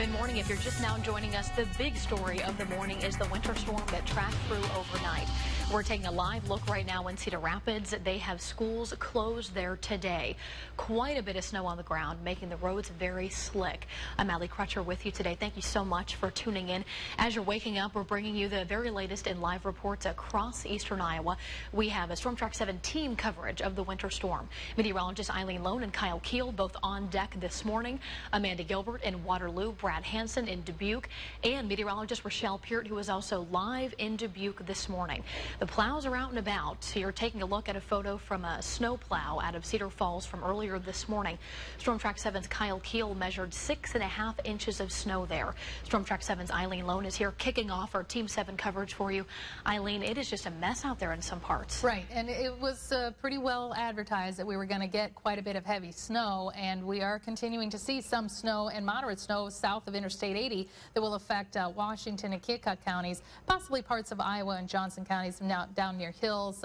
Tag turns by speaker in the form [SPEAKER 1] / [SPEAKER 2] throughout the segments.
[SPEAKER 1] Good morning. If you're just now joining us, the big story of the morning is the winter storm that tracked through overnight. We're taking a live look right now in Cedar Rapids. They have schools closed there today. Quite a bit of snow on the ground, making the roads very slick. I'm Allie Crutcher with you today. Thank you so much for tuning in. As you're waking up, we're bringing you the very latest in live reports across eastern Iowa. We have a Storm Track 7 team coverage of the winter storm. Meteorologist Eileen Lone and Kyle Keel both on deck this morning. Amanda Gilbert in Waterloo, Brad Hansen in Dubuque, and meteorologist Rochelle Peart, who is also live in Dubuque this morning. The plows are out and about. You're taking a look at a photo from a snow plow out of Cedar Falls from earlier this morning. Storm Track 7's Kyle Keel measured 6.5 inches of snow there. Storm Track 7's Eileen Lone is here kicking off our Team 7 coverage for you. Eileen, it is just a mess out there in some parts.
[SPEAKER 2] Right, and it was pretty well advertised that we were going to get quite a bit of heavy snow, and we are continuing to see some snow and moderate snow south of Interstate 80 that will affect Washington and Keokuk counties, possibly parts of Iowa and Johnson counties now down near Hills.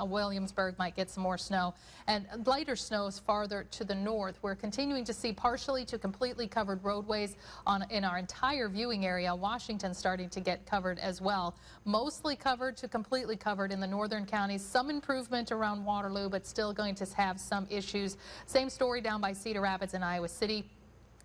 [SPEAKER 2] Williamsburg might get some more snow, and lighter snows farther to the north. We're continuing to see partially to completely covered roadways in our entire viewing area. Washington starting to get covered as well. Mostly covered to completely covered in the northern counties. Some improvement around Waterloo, but still going to have some issues. Same story down by Cedar Rapids and Iowa City.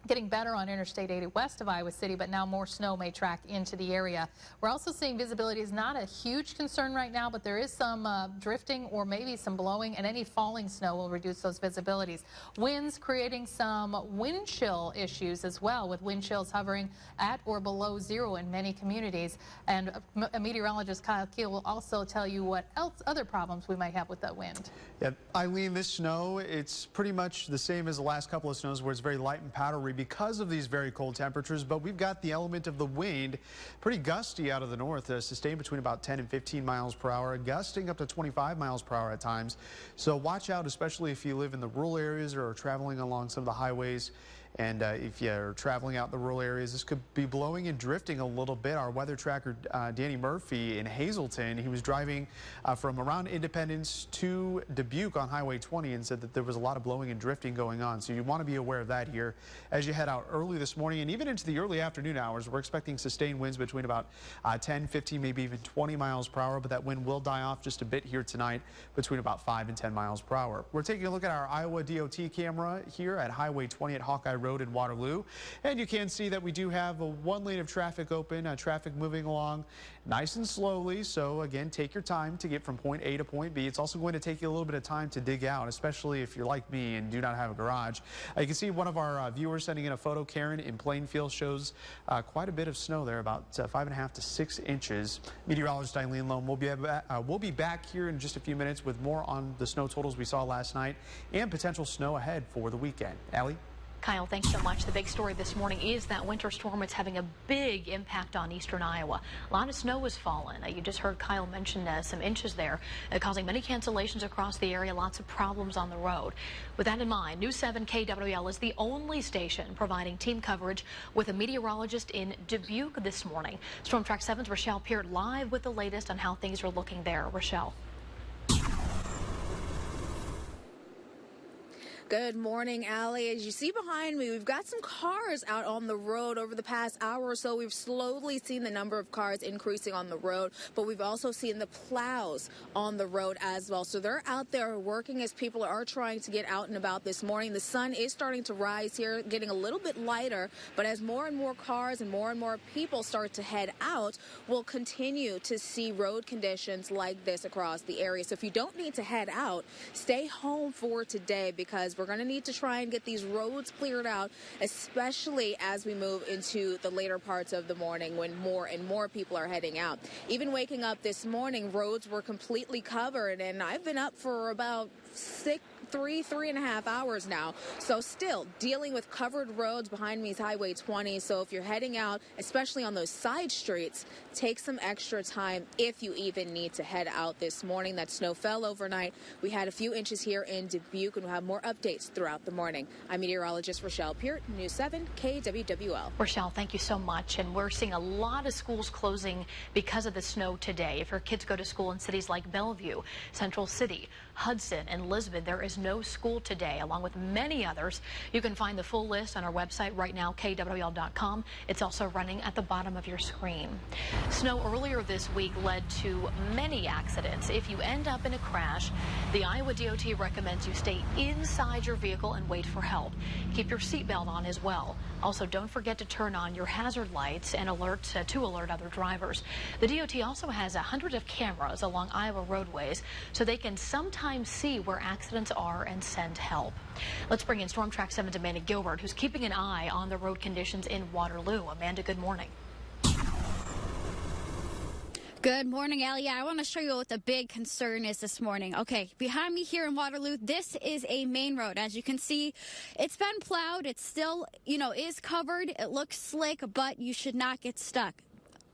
[SPEAKER 2] Getting better on Interstate 80 west of Iowa City, but now more snow may track into the area. We're also seeing visibility is not a huge concern right now, but there is some drifting or maybe some blowing, and any falling snow will reduce those visibilities. Winds creating some wind chill issues as well, with wind chills hovering at or below zero in many communities. And meteorologist Kyle Keel will also tell you what other problems we might have with that wind.
[SPEAKER 3] Yeah, Eileen, this snow, it's pretty much the same as the last couple of snows where it's very light and powdery because of these very cold temperatures, but we've got the element of the wind, pretty gusty out of the north, sustained between about 10 and 15 miles per hour, gusting up to 25 miles per hour at times. So watch out, especially if you live in the rural areas or are traveling along some of the highways. And if you're traveling out in the rural areas, this could be blowing and drifting a little bit. Our weather tracker, Danny Murphy in Hazleton, he was driving from around Independence to Dubuque on Highway 20 and said that there was a lot of blowing and drifting going on. So you want to be aware of that here as you head out early this morning and even into the early afternoon hours. We're expecting sustained winds between about 10, 15, maybe even 20 miles per hour, but that wind will die off just a bit here tonight between about 5 and 10 miles per hour. We're taking a look at our Iowa DOT camera here at Highway 20 at Hawkeye Road in Waterloo, and you can see that we do have one lane of traffic open, traffic moving along nice and slowly. So again, take your time to get from point A to point B. It's also going to take you a little bit of time to dig out, especially if you're like me and do not have a garage. You can see one of our viewers sending in a photo. Karen in Plainfield shows quite a bit of snow there, about 5.5 to 6 inches. Meteorologist Eileen Lone will be back here in just a few minutes with more on the snow totals we saw last night and potential snow ahead for the weekend. Allie?
[SPEAKER 1] Kyle, thanks so much. The big story this morning is that winter storm. It's having a big impact on eastern Iowa. A lot of snow has fallen. You just heard Kyle mention some inches there, causing many cancellations across the area, lots of problems on the road. With that in mind, News 7 KWL is the only station providing team coverage with a meteorologist in Dubuque this morning. Storm Track 7's Rochelle Peart live with the latest on how things are looking there. Rochelle.
[SPEAKER 4] Good morning, Allie. As you see behind me, we've got some cars out on the road over the past hour or so. We've slowly seen the number of cars increasing on the road, but we've also seen the plows on the road as well. So they're out there working as people are trying to get out and about this morning. The sun is starting to rise here, getting a little bit lighter, but as more and more cars and more people start to head out, we'll continue to see road conditions like this across the area. So if you don't need to head out, stay home for today, because we're going to need to try and get these roads cleared out, especially as we move into the later parts of the morning when more and more people are heading out. Even waking up this morning, roads were completely covered, and I've been up for about 3.5 hours now. So still dealing with covered roads. Behind me is Highway 20. So if you're heading out, especially on those side streets, take some extra time if you even need to head out this morning. That snow fell overnight. We had a few inches here in Dubuque, and we'll have more updates throughout the morning. I'm meteorologist Rochelle Peart, News 7 KWWL.
[SPEAKER 1] Rochelle, thank you so much. And we're seeing a lot of schools closing because of the snow today. If your kids go to school in cities like Bellevue, Central City, Hudson, and Lisbon, there is no school today, along with many others. You can find the full list on our website right now, KWL.com. It's also running at the bottom of your screen. Snow earlier this week led to many accidents. If you end up in a crash, the Iowa DOT recommends you stay inside your vehicle and wait for help. Keep your seatbelt on as well. Also, don't forget to turn on your hazard lights and to alert other drivers. The DOT also has hundreds of cameras along Iowa roadways, so they can sometimes see where accidents are and send help. Let's bring in Storm Track 7's Amanda Gilbert, who's keeping an eye on the road conditions in Waterloo. Amanda, good morning.
[SPEAKER 5] Good morning, Allie. I want to show you what the big concern is this morning. Okay, behind me here in Waterloo, this is a main road. As you can see, it's been plowed. It still, is covered. It looks slick, but you should not get stuck.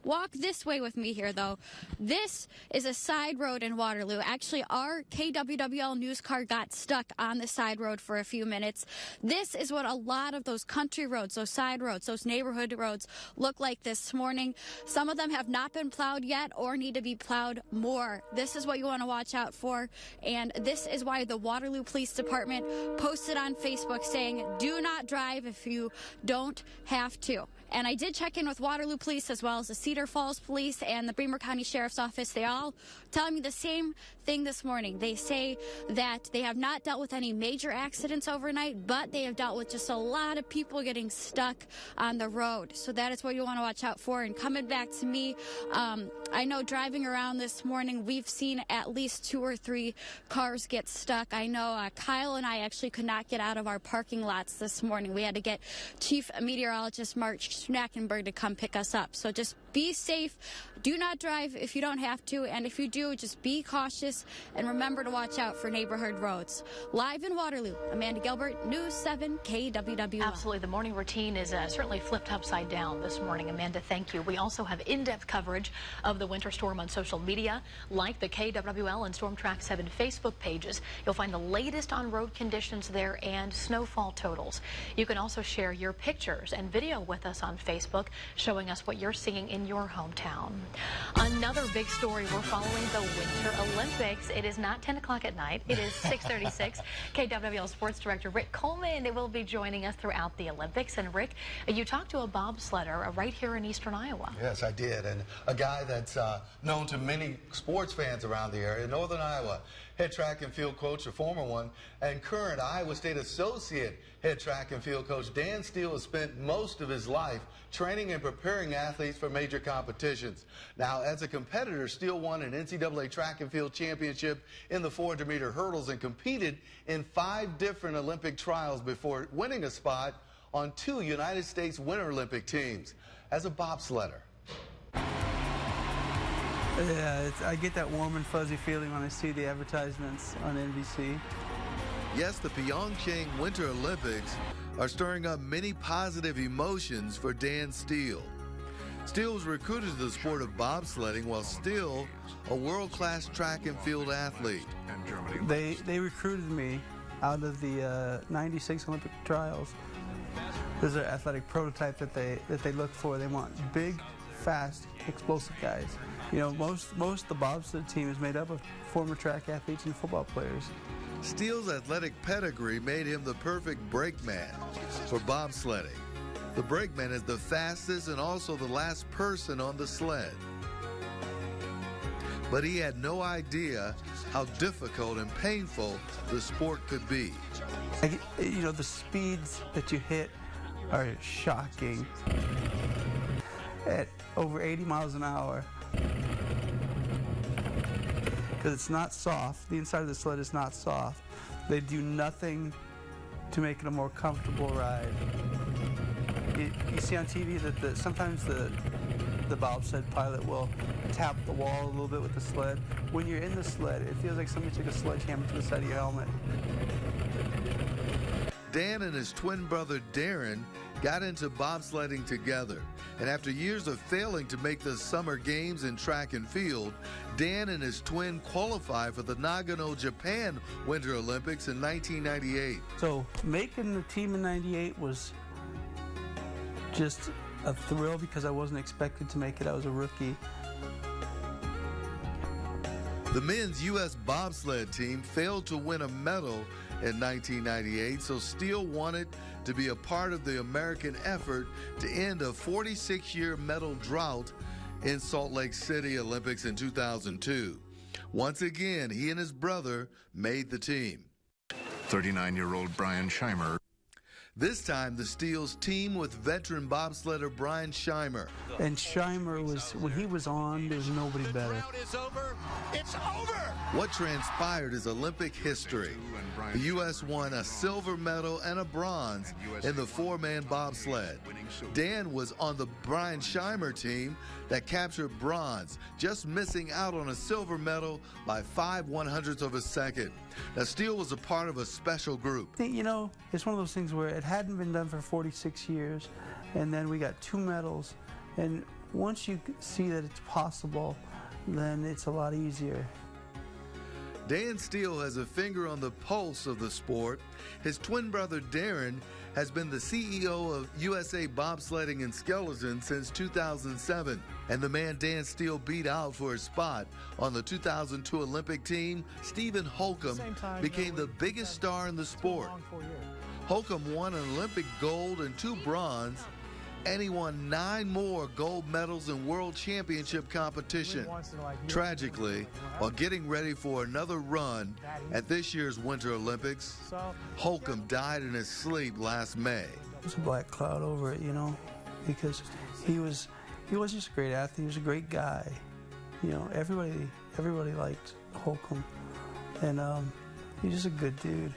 [SPEAKER 5] Walk this way with me here, though. This is a side road in Waterloo. Actually, our KWWL news car got stuck on the side road for a few minutes. This is what a lot of those country roads, those side roads, those neighborhood roads look like this morning. Some of them have not been plowed yet or need to be plowed more. This is what you want to watch out for, and this is why the Waterloo Police Department posted on Facebook saying, do not drive if you don't have to. And I did check in with Waterloo Police as well as the Cedar Falls Police and the Bremer County Sheriff's Office. They all telling me the same thing this morning. They say that they have not dealt with any major accidents overnight, but they have dealt with just a lot of people getting stuck on the road. So that is what you want to watch out for. And coming back to me, I know driving around this morning, we've seen at least 2 or 3 cars get stuck. I know Kyle and I actually could not get out of our parking lots this morning. We had to get Chief Meteorologist Mark Schnackenberg to come pick us up. So just be safe. Do not drive if you don't have to. And if you do, just be cautious and remember to watch out for neighborhood roads. Live in Waterloo, Amanda Gilbert, News 7 KWWL.
[SPEAKER 1] Absolutely. The morning routine is certainly flipped upside down this morning. Amanda, thank you. We also have in-depth coverage of the winter storm on social media, like the KWL and Storm Track 7 Facebook pages. You'll find the latest on road conditions there and snowfall totals. You can also share your pictures and video with us on Facebook, showing us what you're seeing in your hometown. Another big story, we're following the Winter Olympics. It is not 10 o'clock at night. It is 6:36. KWL Sports Director Rick Coleman will be joining us throughout the Olympics. And Rick, you talked to a bobsledder right here in eastern Iowa.
[SPEAKER 6] Yes, I did. And a guy that's known to many sports fans around the area, northern Iowa. Head track and field coach, a former one, and current Iowa State Associate head track and field coach Dan Steele has spent most of his life training and preparing athletes for major competitions. Now, as a competitor, Steele won an NCAA track and field championship in the 400-meter hurdles and competed in 5 different Olympic trials before winning a spot on 2 United States Winter Olympic teams. As a bobsledder,
[SPEAKER 7] yeah, I get that warm and fuzzy feeling when I see the advertisements on NBC.
[SPEAKER 6] yes, the Pyeongchang Winter Olympics are stirring up many positive emotions for Dan Steele. Steele was recruited to the sport of bobsledding while still a world-class track and field athlete.
[SPEAKER 7] They recruited me out of the 96 Olympic trials. There's an athletic prototype that they look for. They want big, fast, explosive guys. You know, most of the bobsled team is made up of former track athletes and football players.
[SPEAKER 6] Steele's athletic pedigree made him the perfect brakeman for bobsledding. The brakeman is the fastest and also the last person on the sled. But he had no idea how difficult and painful the sport could be.
[SPEAKER 7] You know, the speeds that you hit are shocking. At over 80 miles an hour. Because it's not soft. The inside of the sled is not soft. They do nothing to make it a more comfortable ride. You see on TV that sometimes the bobsled pilot will tap the wall a little bit with the sled. When you're in the sled, it feels like somebody took a sledgehammer to the side of your helmet.
[SPEAKER 6] Dan and his twin brother Darren got into bobsledding together. And after years of failing to make the summer games in track and field, Dan and his twin qualified for the Nagano, Japan Winter Olympics in 1998.
[SPEAKER 7] So making the team in 98 was just a thrill because I wasn't expected to make it. I was a rookie.
[SPEAKER 6] The men's U.S. bobsled team failed to win a medal in 1998, so Steele wanted to be a part of the American effort to end a 46-year medal drought in Salt Lake City Olympics in 2002. Once again, he and his brother made the team.
[SPEAKER 8] 39-year-old Brian Scheimer.
[SPEAKER 6] This time, the Steels team with veteran bobsledder Brian Scheimer.
[SPEAKER 7] And Scheimer was, when he was on, there's nobody better.
[SPEAKER 8] It's over.
[SPEAKER 6] What transpired is Olympic history. The U.S. won a silver medal and a bronze in the four-man bobsled. Dan was on the Brian Scheimer team that captured bronze, just missing out on a silver medal by 5/100ths of a second. Now, Steele was a part of a special group.
[SPEAKER 7] You know, it's one of those things where it hadn't been done for 46 years, and then we got 2 medals. And once you see that it's possible, then it's a lot easier.
[SPEAKER 6] Dan Steele has a finger on the pulse of the sport. His twin brother Darren has been the CEO of USA Bobsledding and Skeleton since 2007. And the man Dan Steele beat out for his spot on the 2002 Olympic team, Stephen Holcomb, became the biggest star in the sport. Holcomb won an Olympic gold and 2 bronze, and he won 9 more gold medals in World Championship competition. Tragically, while getting ready for another run at this year's Winter Olympics, Holcomb died in his sleep last May.
[SPEAKER 7] There's a black cloud over it, you know, because he was just a great athlete. He was a great guy. You know, everybody liked Holcomb, and he's just a good dude.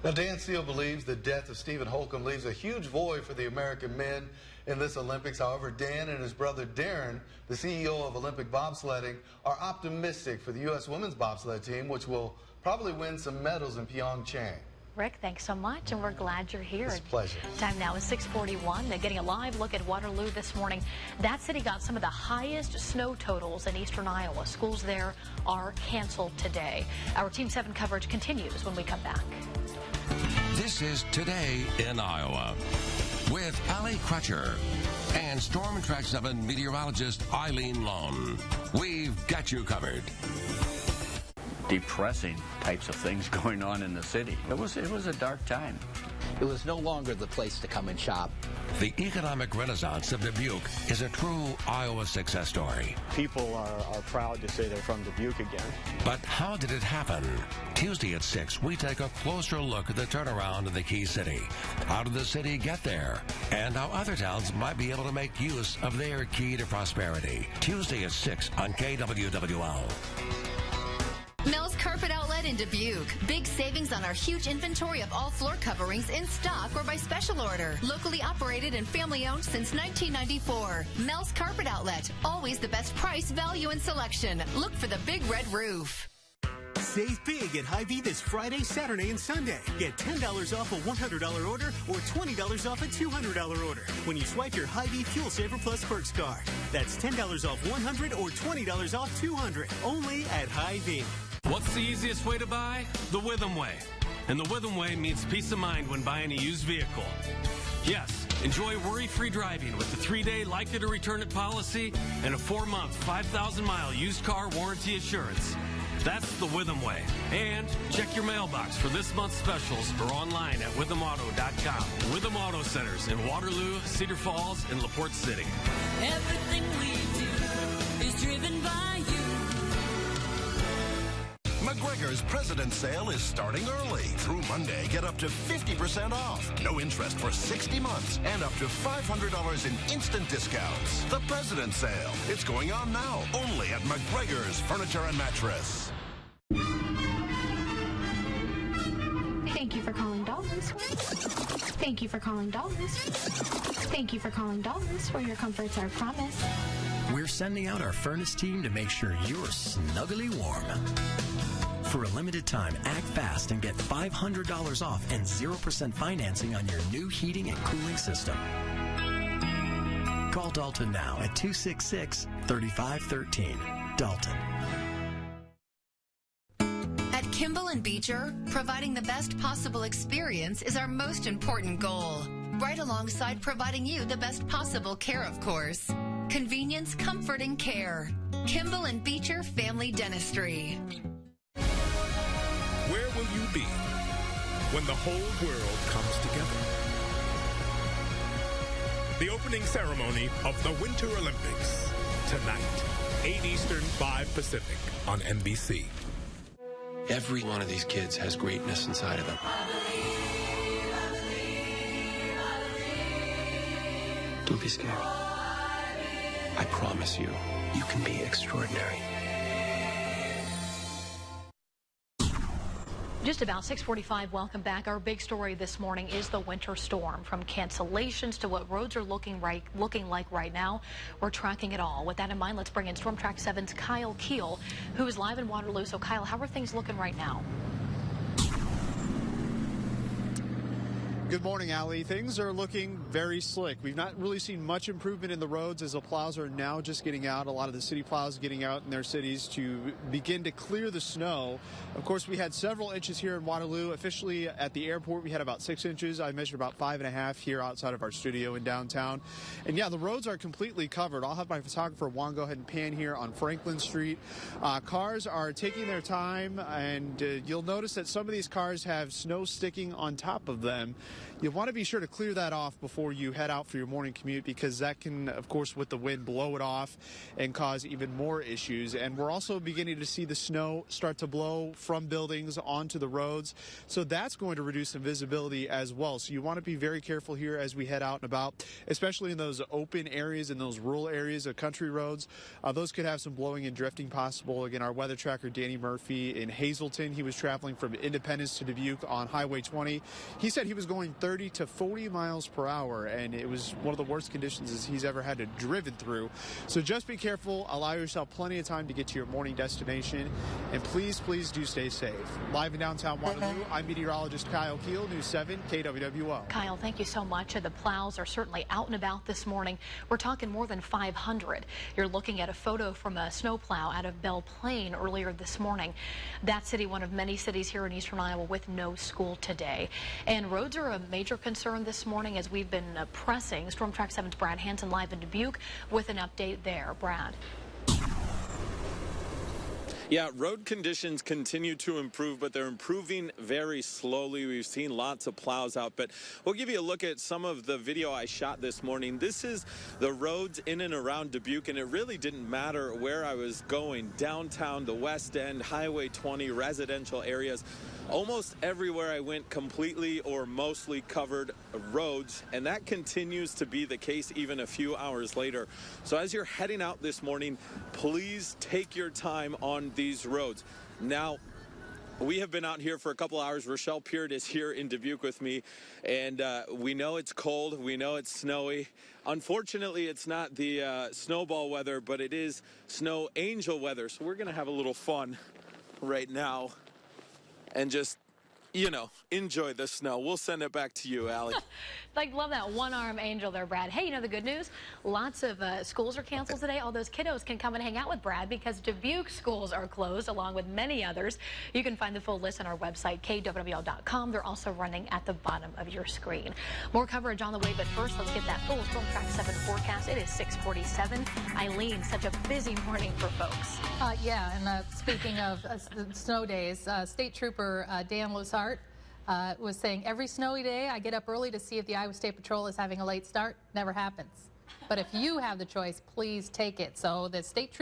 [SPEAKER 6] Now, Dan Steele believes the death of Stephen Holcomb leaves a huge void for the American men in this Olympics. However, Dan and his brother Darren, the CEO of Olympic bobsledding, are optimistic for the U.S. women's bobsled team, which will probably win some medals in Pyeongchang.
[SPEAKER 1] Rick, thanks so much, and we're glad you're here.
[SPEAKER 6] It's a pleasure.
[SPEAKER 1] Time now is 6:41. Getting a live look at Waterloo this morning. That city got some of the highest snow totals in eastern Iowa. Schools there are canceled today. Our Team 7 coverage continues when we come back.
[SPEAKER 9] This is Today in Iowa with Allie Crutcher and Storm Track 7 meteorologist Eileen Lone. We've got you covered.
[SPEAKER 10] Depressing types of things going on in the city. It was a dark time.
[SPEAKER 11] It was no longer the place to come and shop.
[SPEAKER 9] The economic renaissance of Dubuque is a true Iowa success story.
[SPEAKER 12] People are proud to say they're from Dubuque again.
[SPEAKER 9] But how did it happen? Tuesday at 6, we take a closer look at the turnaround in the key city. How did the city get there? And how other towns might be able to make use of their key to prosperity. Tuesday at 6 on KWWL.
[SPEAKER 13] Mel's Carpet Outlet in Dubuque. Big savings on our huge inventory of all floor coverings in stock or by special order. Locally operated and family owned since 1994. Mel's Carpet Outlet. Always the best price, value, and selection. Look for the big red roof.
[SPEAKER 14] Save big at Hy-Vee this Friday, Saturday, and Sunday. Get $10 off a $100 order or $20 off a $200 order when you swipe your Hy-Vee Fuel Saver Plus Perks card. That's $10 off $100 or $20 off $200. Only at Hy-Vee.
[SPEAKER 15] What's the easiest way to buy? The Witham Way. And the Witham Way means peace of mind when buying a used vehicle. Yes, enjoy worry-free driving with the 3-day likely to return it policy and a 4-month, 5,000-mile used car warranty assurance. That's the Witham Way. And check your mailbox for this month's specials or online at withamauto.com. Witham Auto Centers in Waterloo, Cedar Falls, and LaPorte City.
[SPEAKER 16] Everything we do is driven by you.
[SPEAKER 17] McGregor's President's Sale is starting early. Through Monday, get up to 50% off. No interest for 60 months and up to $500 in instant discounts. The President's Sale. It's going on now, only at McGregor's Furniture and Mattress.
[SPEAKER 18] Thank you for calling Dollars. Thank you for calling Dollars. Thank you for calling Dollars, where your comforts are promised.
[SPEAKER 19] We're sending out our furnace team to make sure you're snuggly warm. For a limited time, act fast and get $500 off and 0% financing on your new heating and cooling system. Call Dalton now at 266-3513. Dalton.
[SPEAKER 13] At Kimball & Beecher, providing the best possible experience is our most important goal. Right alongside providing you the best possible care, of course. Convenience, comfort, and care. Kimball & Beecher Family Dentistry.
[SPEAKER 20] you be when the whole world comes together? The opening ceremony of the Winter Olympics tonight, 8 Eastern, 5 Pacific on NBC.
[SPEAKER 9] Every one of these kids has greatness inside of them. Don't be scared. I promise you, you can be extraordinary.
[SPEAKER 1] Just about 6:45, welcome back. Our big story this morning is the winter storm. From cancellations to what roads are looking like right now, we're tracking it all. With that in mind, let's bring in Storm Track 7's Kyle Keel, who is live in Waterloo. So Kyle, how are things looking right now?
[SPEAKER 3] Good morning, Allie. Things are looking very slick. We've not really seen much improvement in the roads as the plows are now just getting out. A lot of the city plows getting out in their cities to begin to clear the snow. Of course, we had several inches here in Waterloo. Officially at the airport, we had about 6 inches. I measured about 5.5 here outside of our studio in downtown. And yeah, the roads are completely covered. I'll have my photographer Juan go ahead and pan here on Franklin Street. Cars are taking their time, and you'll notice that some of these cars have snow sticking on top of them. You'll want to be sure to clear that off before you head out for your morning commute, because that can, of course, with the wind, blow it off and cause even more issues. And we're also beginning to see the snow start to blow from buildings onto the roads. So that's going to reduce some visibility as well. So you want to be very careful here as we head out and about, especially in those open areas, in those rural areas of country roads. Those could have some blowing and drifting possible. Again, our weather tracker, Danny Murphy, in Hazleton, he was traveling from Independence to Dubuque on Highway 20. He said he was going 30 to 40 miles per hour, and it was one of the worst conditions he's ever had to driven through. So just be careful, allow yourself plenty of time to get to your morning destination, and please do stay safe. Live in downtown Waterloo, I'm meteorologist Kyle Keel, News 7 KWWO.
[SPEAKER 1] Kyle, thank you so much. The plows are certainly out and about this morning. We're talking more than 500. You're looking at a photo from a snowplow out of Belle Plaine earlier this morning. That city, one of many cities here in eastern Iowa with no school today. And roads are a major concern this morning as we've been pressing. Storm Track 7's Brad Hansen live in Dubuque with an update there. Brad.
[SPEAKER 21] Yeah, road conditions continue to improve, but they're improving very slowly. We've seen lots of plows out, but we'll give you a look at some of the video I shot this morning. This is the roads in and around Dubuque, and it really didn't matter where I was going. Downtown, the West End, Highway 20, residential areas. Almost everywhere I went, completely or mostly covered roads, and that continues to be the case even a few hours later. So as you're heading out this morning, please take your time on these roads. Now, we have been out here for a couple hours. Rochelle Peart is here in Dubuque with me, and we know it's cold. We know it's snowy. Unfortunately, it's not the snowball weather, but it is snow angel weather. So we're going to have a little fun right now and just, you know, enjoy the snow. We'll send it back to you, Allie.
[SPEAKER 1] Love that one-arm angel there, Brad. Hey, you know the good news? Lots of schools are canceled today. All those kiddos can come and hang out with Brad because Dubuque schools are closed, along with many others. You can find the full list on our website, KWWL.com. They're also running at the bottom of your screen. More coverage on the way, but first, let's get that full Storm Track 7 forecast. It is 6:47. Eileen, such a busy morning for folks.
[SPEAKER 2] Yeah, and speaking of snow days, State Trooper Dan Lozart was saying, every snowy day I get up early to see if the Iowa State Patrol is having a late start. Never happens. But if you have the choice, please take it. So the State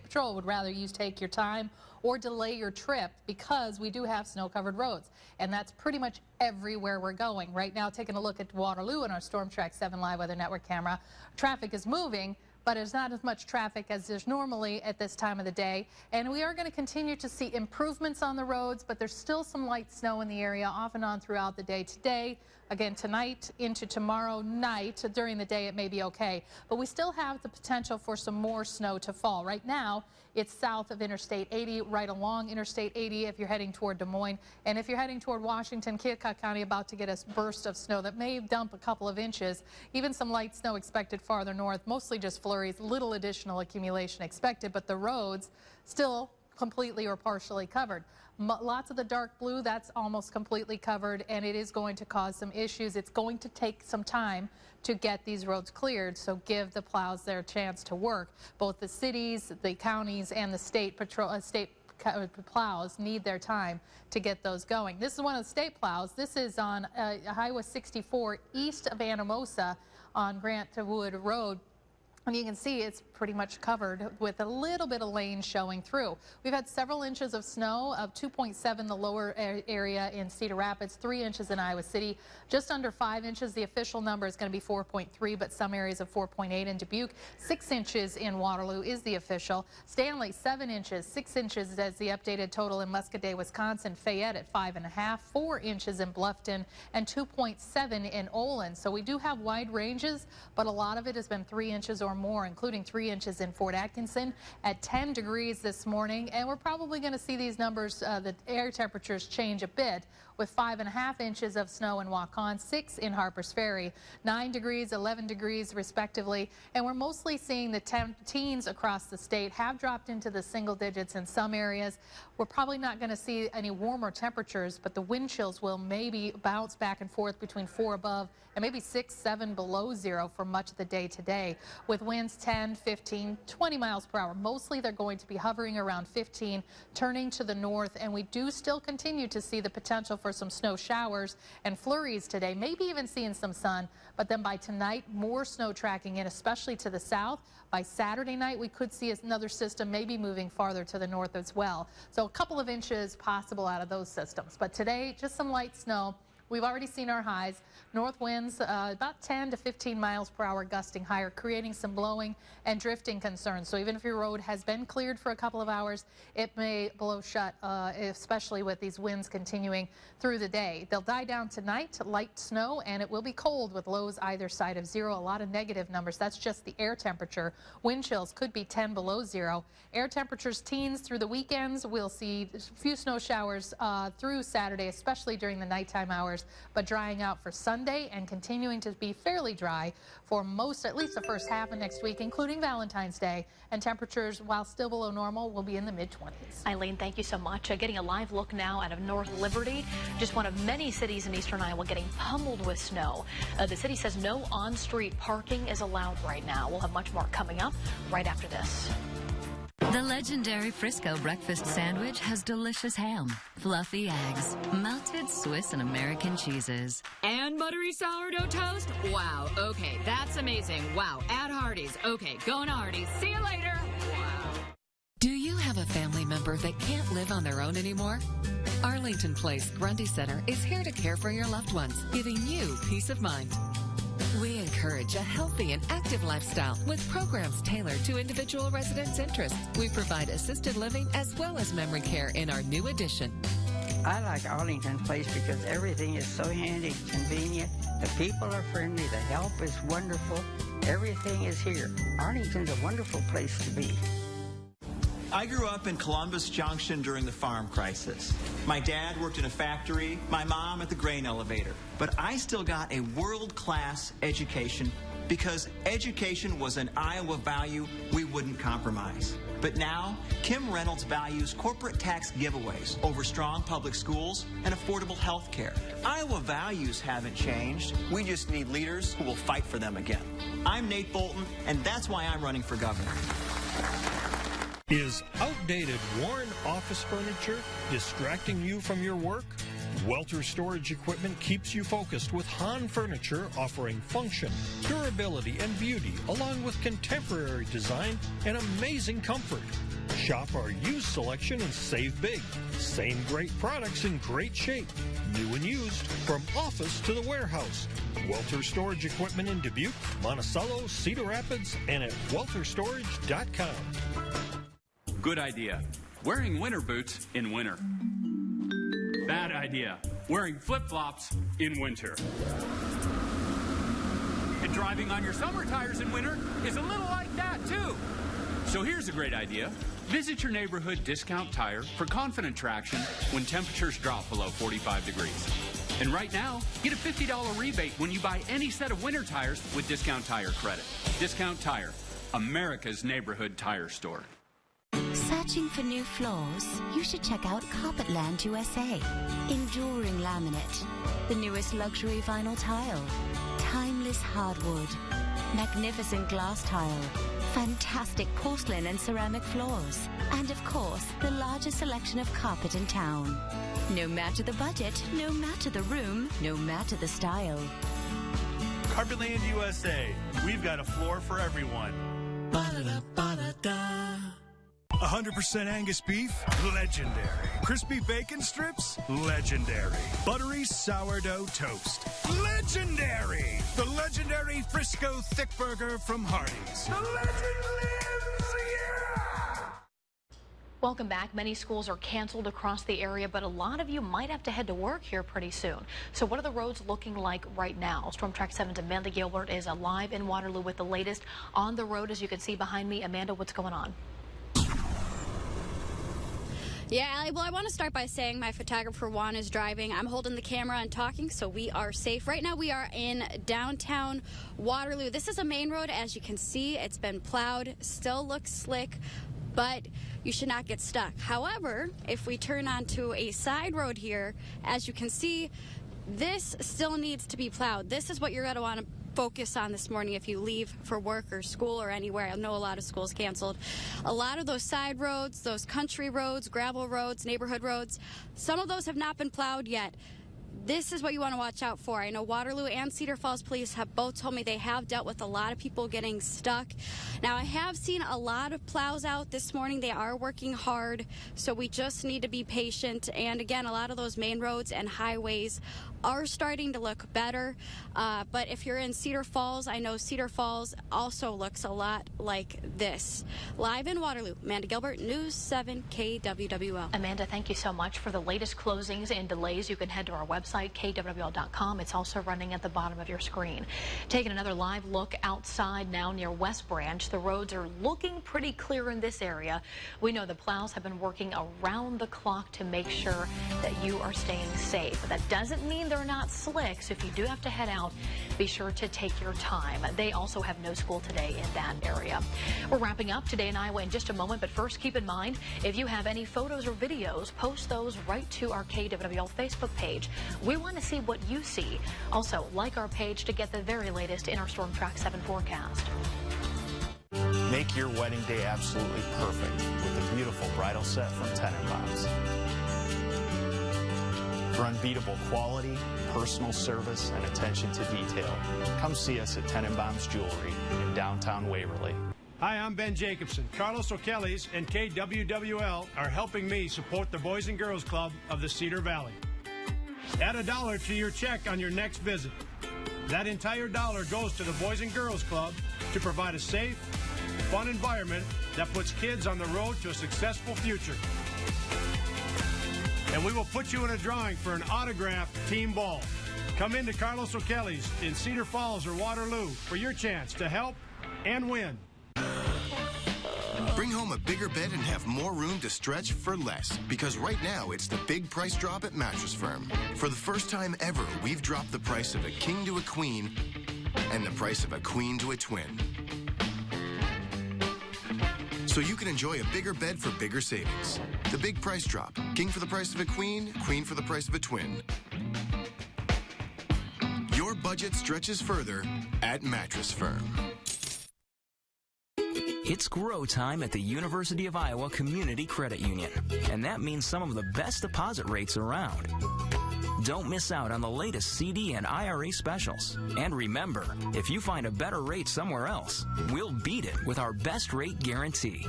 [SPEAKER 2] Patrol would rather you take your time or delay your trip because we do have snow-covered roads. And that's pretty much everywhere we're going. Right now, taking a look at Waterloo on our Storm Track 7 Live Weather Network camera, traffic is moving, but there's not as much traffic as there's normally at this time of the day. And we are going to continue to see improvements on the roads, but there's still some light snow in the area off and on throughout the day today. Again, tonight into tomorrow night, during the day it may be okay, but we still have the potential for some more snow to fall. Right now, it's south of Interstate 80, right along Interstate 80 if you're heading toward Des Moines. And if you're heading toward Washington, Keokuk County about to get a burst of snow that may dump a couple of inches. Even some light snow expected farther north, mostly just flurries, little additional accumulation expected, but the roads still completely or partially covered. Lots of the dark blue, that's almost completely covered, and it is going to cause some issues. It's going to take some time to get these roads cleared, so give the plows their chance to work. Both the cities, the counties, and the state plows need their time to get those going. This is one of the state plows. This is on Highway 64 east of Anamosa on Grant Wood Road. And you can see it's pretty much covered with a little bit of lane showing through. We've had several inches of snow, of 2.7 the lower area in Cedar Rapids, 3 inches in Iowa City, just under 5 inches. The official number is going to be 4.3, but some areas of 4.8 in Dubuque. 6 inches in Waterloo is the official. Stanley, 7 inches. 6 inches as the updated total in Muscoda, Wisconsin. Fayette at 5.5, 4 inches in Bluffton, and 2.7 in Olin. So we do have wide ranges, but a lot of it has been 3 inches or more, including 3 inches in Fort Atkinson at 10 degrees this morning. And we're probably going to see these numbers, the air temperatures change a bit, with 5.5 inches of snow in Waukon, 6 in Harpers Ferry, 9 degrees, 11 degrees respectively. And we're mostly seeing the teens across the state have dropped into the single digits in some areas. We're probably not going to see any warmer temperatures, but the wind chills will maybe bounce back and forth between 4 above and maybe 6, 7 below zero for much of the day today, with winds 10, 15, 20 miles per hour. Mostly they're going to be hovering around 15, turning to the north, and we do still continue to see the potential for some snow showers and flurries today, maybe even seeing some sun. But then by tonight, more snow tracking in, especially to the south. By Saturday night, we could see another system maybe moving farther to the north as well. So a couple of inches possible out of those systems. But today, just some light snow. We've already seen our highs. North winds about 10 to 15 miles per hour gusting higher, creating some blowing and drifting concerns. So even if your road has been cleared for a couple of hours, it may blow shut, especially with these winds continuing through the day. They'll die down tonight, light snow, and it will be cold with lows either side of zero. A lot of negative numbers. That's just the air temperature. Wind chills could be 10 below zero. Air temperatures teens through the weekends. We'll see a few snow showers through Saturday, especially during the nighttime hours, but drying out for Sunday and continuing to be fairly dry for most, at least the first half of next week, including Valentine's Day. And temperatures, while still below normal, will be in the mid-20s.
[SPEAKER 1] Eileen, thank you so much. Getting a live look now out of North Liberty, just one of many cities in eastern Iowa getting pummeled with snow. The city says no on-street parking is allowed right now. We'll have much more coming up right after this.
[SPEAKER 4] The legendary Frisco breakfast sandwich has delicious ham, fluffy eggs, melted Swiss and American cheeses.
[SPEAKER 22] And buttery sourdough toast? Wow, okay, that's amazing. Wow, at Hardee's. Okay, going to Hardee's. See you later. Wow.
[SPEAKER 4] Do you have a family member that can't live on their own anymore? Arlington Place Grundy Center is here to care for your loved ones, giving you peace of mind. We encourage a healthy and active lifestyle with programs tailored to individual residents' interests. We provide assisted living as well as memory care in our new addition.
[SPEAKER 23] I like Arlington Place because everything is so handy, convenient. The people are friendly. The help is wonderful. Everything is here. Arlington's a wonderful place to be.
[SPEAKER 24] I grew up in Columbus Junction during the farm crisis. My dad worked in a factory, my mom at the grain elevator. But I still got a world-class education because education was an Iowa value we wouldn't compromise. But now, Kim Reynolds values corporate tax giveaways over strong public schools and affordable health care. Iowa values haven't changed. We just need leaders who will fight for them again. I'm Nate Bolton, and that's why I'm running for governor.
[SPEAKER 25] Is outdated, worn office furniture distracting you from your work? Welter Storage Equipment keeps you focused with Hahn Furniture, offering function, durability, and beauty, along with contemporary design and amazing comfort. Shop our used selection and save big. Same great products in great shape. New and used, from office to the warehouse. Welter Storage Equipment in Dubuque, Monticello, Cedar Rapids, and at welterstorage.com.
[SPEAKER 26] Good idea. Wearing winter boots in winter. Bad idea. Wearing flip-flops in winter. And driving on your summer tires in winter is a little like that, too. So here's a great idea. Visit your neighborhood discount tire for confident traction when temperatures drop below 45 degrees. And right now, get a $50 rebate when you buy any set of winter tires with Discount Tire credit. Discount Tire, America's neighborhood tire store.
[SPEAKER 27] Searching for new floors? You should check out Carpetland USA. Enduring laminate, the newest luxury vinyl tile, timeless hardwood, magnificent glass tile, fantastic porcelain and ceramic floors, and of course, the largest selection of carpet in town. No matter the budget, no matter the room, no matter the style.
[SPEAKER 5] Carpetland USA. We've got a floor for everyone. 100% Angus beef, legendary. Crispy bacon strips, legendary. Buttery sourdough toast, legendary. The legendary Frisco thick burger from Hardee's. The legend lives, yeah!
[SPEAKER 1] Welcome back. Many schools are canceled across the area, but a lot of you might have to head to work here pretty soon. So what are the roads looking like right now? Storm Track 7's Amanda Gilbert is live in Waterloo with the latest on the road, as you can see behind me. Amanda, what's going on?
[SPEAKER 6] Yeah, Allie, well, I want to start by saying my photographer Juan is driving. I'm holding the camera and talking, so we are safe. Right now we are in downtown Waterloo. This is a main road. As you can see, it's been plowed, still looks slick, but you should not get stuck. However, if we turn onto a side road here, as you can see, this still needs to be plowed. This is what you're going to want to focus on this morning if you leave for work or school or anywhere. I know a lot of schools canceled. A lot of those side roads, those country roads, gravel roads, neighborhood roads, some of those have not been plowed yet. This is what you want to watch out for. I know Waterloo and Cedar Falls Police have both told me they have dealt with a lot of people getting stuck. Now, I have seen a lot of plows out this morning. They are working hard, so we just need to be patient. And again, a lot of those main roads and highways are starting to look better. But if you're in Cedar Falls, I know Cedar Falls also looks a lot like this. Live in Waterloo, Amanda Gilbert, News 7 KWWL.
[SPEAKER 1] Amanda, thank you so much for the latest closings and delays. You can head to our website, KWWL.com. It's also running at the bottom of your screen. Taking another live look outside now near West Branch. The roads are looking pretty clear in this area. We know the plows have been working around the clock to make sure that you are staying safe. But that doesn't mean they're not slick, so if you do have to head out, be sure to take your time. They also have no school today in that area. We're wrapping up Today in Iowa in just a moment, but first keep in mind, if you have any photos or videos, post those right to our KWWL Facebook page. We want to see what you see. Also, like our page to get the very latest in our Storm Track 7 forecast.
[SPEAKER 7] Make your wedding day absolutely perfect with the beautiful bridal set from Tenenbaums. For unbeatable quality, personal service, and attention to detail, come see us at Tenenbaums Jewelry in downtown Waverly.
[SPEAKER 8] Hi, I'm Ben Jacobson. Carlos O'Kelly's and KWWL are helping me support the Boys and Girls Club of the Cedar Valley. Add $1 to your check on your next visit. That entire dollar goes to the Boys and Girls Club to provide a safe, fun environment that puts kids on the road to a successful future. And we will put you in a drawing for an autographed team ball. Come into Carlos O'Kelly's in Cedar Falls or Waterloo for your chance to help and win.
[SPEAKER 10] Bring home a bigger bed and have more room to stretch for less. Because right now, it's the big price drop at Mattress Firm. For the first time ever, we've dropped the price of a king to a queen and the price of a queen to a twin. So you can enjoy a bigger bed for bigger savings. The big price drop. King for the price of a queen, queen for the price of a twin. Your budget stretches further at Mattress Firm.
[SPEAKER 11] It's grow time at the University of Iowa Community Credit Union, and that means some of the best deposit rates around. Don't miss out on the latest CD and IRA specials. And remember, if you find a better rate somewhere else, we'll beat it with our best rate guarantee.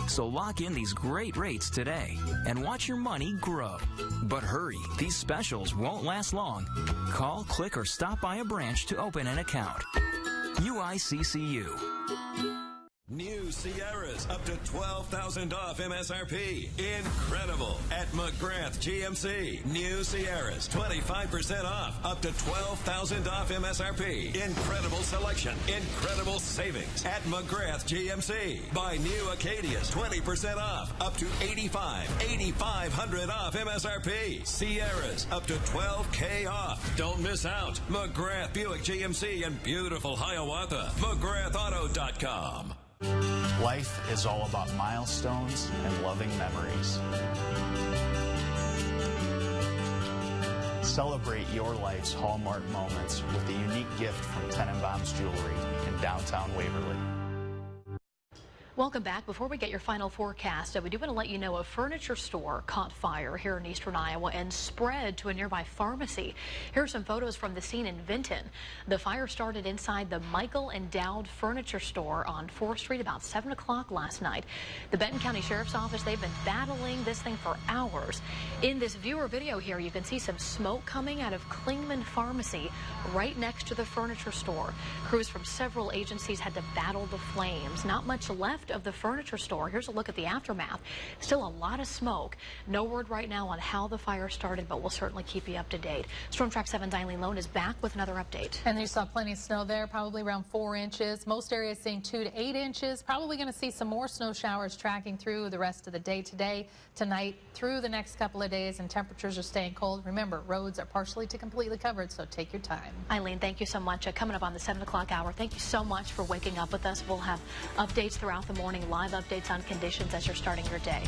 [SPEAKER 11] So lock in these great rates today and watch your money grow. But hurry, these specials won't last long. Call, click, or stop by a branch to open an account. UICCU.
[SPEAKER 12] New Sierras up to $12,000 off MSRP. Incredible at McGrath GMC. New Sierras, 25% off, up to $12,000 off MSRP. Incredible selection, incredible savings at McGrath GMC. Buy new Acadias, 20% off, up to $8,500 off MSRP. Sierras, up to $12K off. Don't miss out. McGrath Buick GMC in beautiful Hiawatha. McGrathAuto.com.
[SPEAKER 7] Life is all about milestones and loving memories. Celebrate your life's hallmark moments with the unique gift from Tenenbaum's Jewelry in downtown Waverly.
[SPEAKER 1] Welcome back. Before we get your final forecast, we do want to let you know a furniture store caught fire here in eastern Iowa and spread to a nearby pharmacy. Here are some photos from the scene in Vinton. The fire started inside the Mickle and Dowd furniture store on 4th Street about 7 o'clock last night. The Benton County Sheriff's Office, they've been battling this thing for hours. In this viewer video here, you can see some smoke coming out of Klingman Pharmacy right next to the furniture store. Crews from several agencies had to battle the flames. Not much left of the furniture store. Here's a look at the aftermath. Still a lot of smoke. No word right now on how the fire started, but we'll certainly keep you up to date. Storm Track 7's Eileen Lone is back with another update.
[SPEAKER 2] And you saw plenty of snow there, probably around 4 inches. Most areas seeing 2 to 8 inches. Probably going to see some more snow showers tracking through the rest of the day today, tonight, through the next couple of days, and temperatures are staying cold. Remember, roads are partially to completely covered, so take your time.
[SPEAKER 1] Eileen, thank you so much. Coming up on the 7 o'clock hour, thank you so much for waking up with us. We'll have updates throughout the morning, live updates on conditions as you're starting your day.